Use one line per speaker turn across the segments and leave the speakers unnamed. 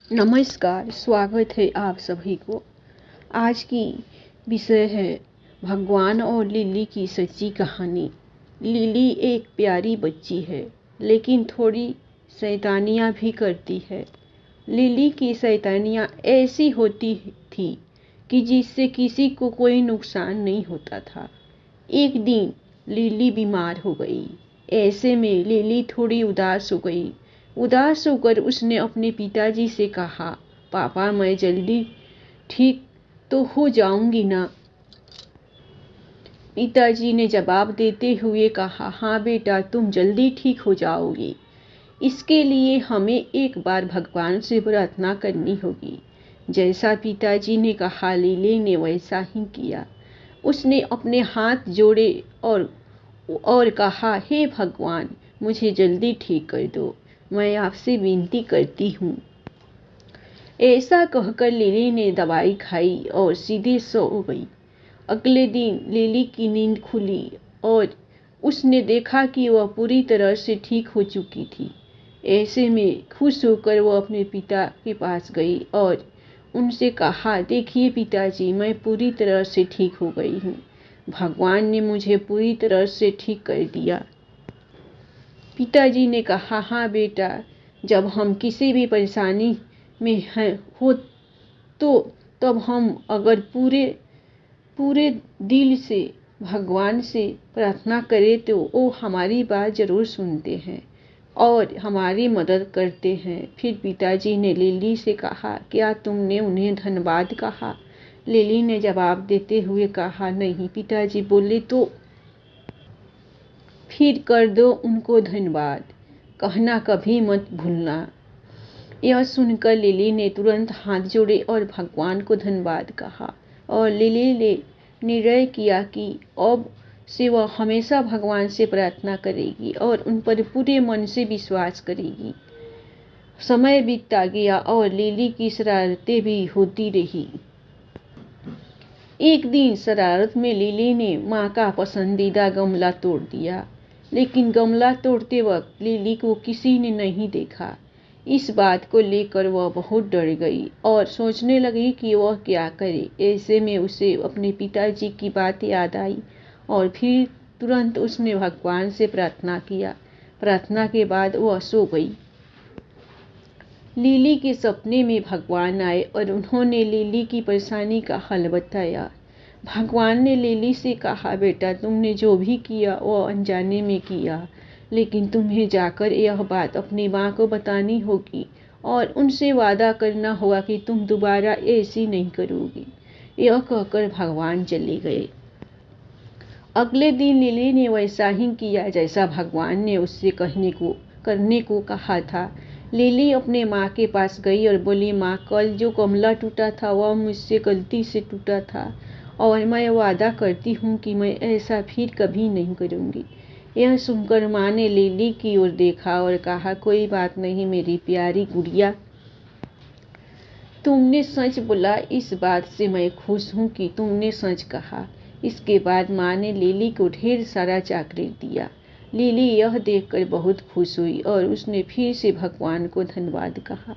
नमस्कार, स्वागत है आप सभी को। आज की विषय है भगवान और लिली की सच्ची कहानी। लिली एक प्यारी बच्ची है, लेकिन थोड़ी शैतानियाँ भी करती है। लिली की शैतानियाँ ऐसी होती थी कि जिससे किसी को कोई नुकसान नहीं होता था। एक दिन लिली बीमार हो गई। ऐसे में लिली थोड़ी उदास हो गई। उदास होकर उसने अपने पिताजी से कहा, पापा मैं जल्दी ठीक तो हो जाऊंगी ना। पिताजी ने जवाब देते हुए कहा, हाँ बेटा, तुम जल्दी ठीक हो जाओगी। इसके लिए हमें एक बार भगवान से प्रार्थना करनी होगी। जैसा पिताजी ने कहा, लिली ने वैसा ही किया। उसने अपने हाथ जोड़े और कहा, हे भगवान, मुझे जल्दी ठीक कर दो। मैं आपसे विनती करती हूँ। ऐसा कहकर लिली ने दवाई खाई और सीधे सो गई। अगले दिन लिली की नींद खुली और उसने देखा कि वह पूरी तरह से ठीक हो चुकी थी। ऐसे में खुश होकर वह अपने पिता के पास गई और उनसे कहा, देखिए पिताजी, मैं पूरी तरह से ठीक हो गई हूँ। भगवान ने मुझे पूरी तरह से ठीक कर दिया। पिताजी ने कहा, हाँ बेटा, जब हम किसी भी परेशानी में हो तो तब हम अगर पूरे पूरे दिल से भगवान से प्रार्थना करें तो वो हमारी बात ज़रूर सुनते हैं और हमारी मदद करते हैं। फिर पिताजी ने लिली से कहा, क्या तुमने उन्हें धन्यवाद कहा? लिली ने जवाब देते हुए कहा, नहीं। पिताजी बोले, तो फिर कर दो उनको धन्यवाद, कहना कभी मत भूलना। यह सुनकर लिली ने तुरंत हाथ जोड़े और भगवान को धन्यवाद कहा और लिली ने निर्णय किया कि अब से वह हमेशा भगवान से प्रार्थना करेगी और उन पर पूरे मन से विश्वास करेगी। समय बीतता गया और लिली की शरारतें भी होती रही। एक दिन शरारत में लिली ने माँ का पसंदीदा गमला तोड़ दिया, लेकिन गमला तोड़ते वक्त लिली को किसी ने नहीं देखा। इस बात को लेकर वह बहुत डर गई और सोचने लगी कि वह क्या करे। ऐसे में उसे अपने पिताजी की बात याद आई और फिर तुरंत उसने भगवान से प्रार्थना किया। प्रार्थना के बाद वह सो गई। लिली के सपने में भगवान आए और उन्होंने लिली की परेशानी का हल बताया। भगवान ने लिली से कहा, बेटा, तुमने जो भी किया वो अनजाने में किया, लेकिन तुम्हें जाकर यह बात अपनी माँ को बतानी होगी और उनसे वादा करना होगा कि तुम दोबारा ऐसी नहीं करोगी। यह कहकर भगवान चले गए। अगले दिन लिली ने वैसा ही किया जैसा भगवान ने उससे करने को कहा था। लिली अपने माँ के पास गई और बोली, माँ, कल जो गमला टूटा था वह मुझसे गलती से टूटा था और मैं वादा करती हूँ कि मैं ऐसा फिर कभी नहीं करूँगी। यह सुनकर माँ ने लिली की ओर देखा और कहा, कोई बात नहीं मेरी प्यारी गुड़िया, तुमने सच बोला। इस बात से मैं खुश हूँ कि तुमने सच कहा। इसके बाद माँ ने लिली को ढेर सारा चॉकलेट दिया। लिली यह देखकर बहुत खुश हुई और उसने फिर से भगवान को धन्यवाद कहा।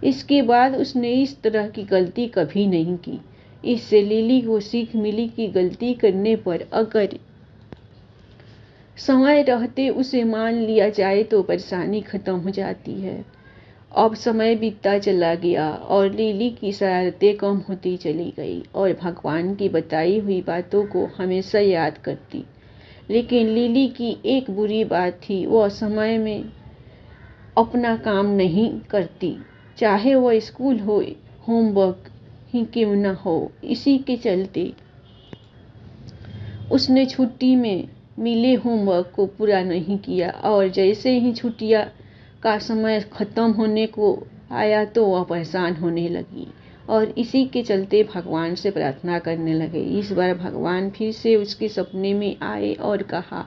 इसके बाद उसने इस तरह की गलती कभी नहीं की। इससे लिली को सीख मिली कि गलती करने पर अगर समय रहते उसे मान लिया जाए तो परेशानी खत्म हो जाती है। अब समय बीतता चला गया और लिली की शरारतें कम होती चली गई और भगवान की बताई हुई बातों को हमेशा याद करती। लेकिन लिली की एक बुरी बात थी, वह समय में अपना काम नहीं करती, चाहे वह स्कूल हो, होमवर्क ही क्यों न हो। इसी के चलते उसने छुट्टी में मिले होमवर्क को पूरा नहीं किया और जैसे ही छुट्टियां का समय खत्म होने को आया तो वह परेशान होने लगी और इसी के चलते भगवान से प्रार्थना करने लगे। इस बार भगवान फिर से उसके सपने में आए और कहा,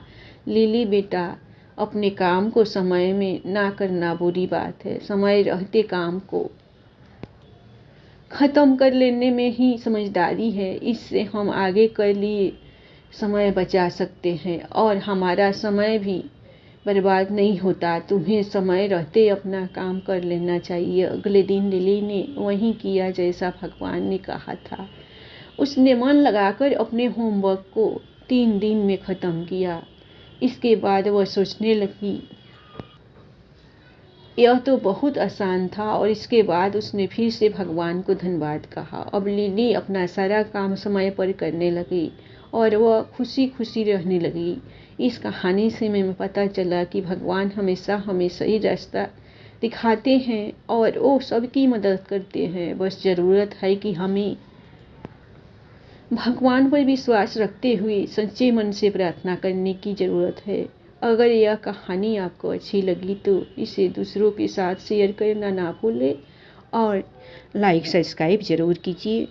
लिली बेटा, अपने काम को समय में ना करना बुरी बात है। समय रहते काम को खत्म कर लेने में ही समझदारी है। इससे हम आगे के लिए समय बचा सकते हैं और हमारा समय भी बर्बाद नहीं होता। तुम्हें समय रहते अपना काम कर लेना चाहिए। अगले दिन लिली ने वही किया जैसा भगवान ने कहा था। उसने मन लगाकर अपने होमवर्क को 3 दिन में ख़त्म किया। इसके बाद वह सोचने लगी, यह तो बहुत आसान था। और इसके बाद उसने फिर से भगवान को धन्यवाद कहा। अब लिली अपना सारा काम समय पर करने लगी और वह खुशी खुशी रहने लगी। इस कहानी से हमें पता चला कि भगवान हमेशा हमें सही रास्ता दिखाते हैं और वो सबकी मदद करते हैं। बस ज़रूरत है कि हमें भगवान पर विश्वास रखते हुए सच्चे मन से प्रार्थना करने की ज़रूरत है। अगर यह कहानी आपको अच्छी लगी तो इसे दूसरों के साथ शेयर करना ना भूलें और लाइक सब्सक्राइब ज़रूर कीजिए।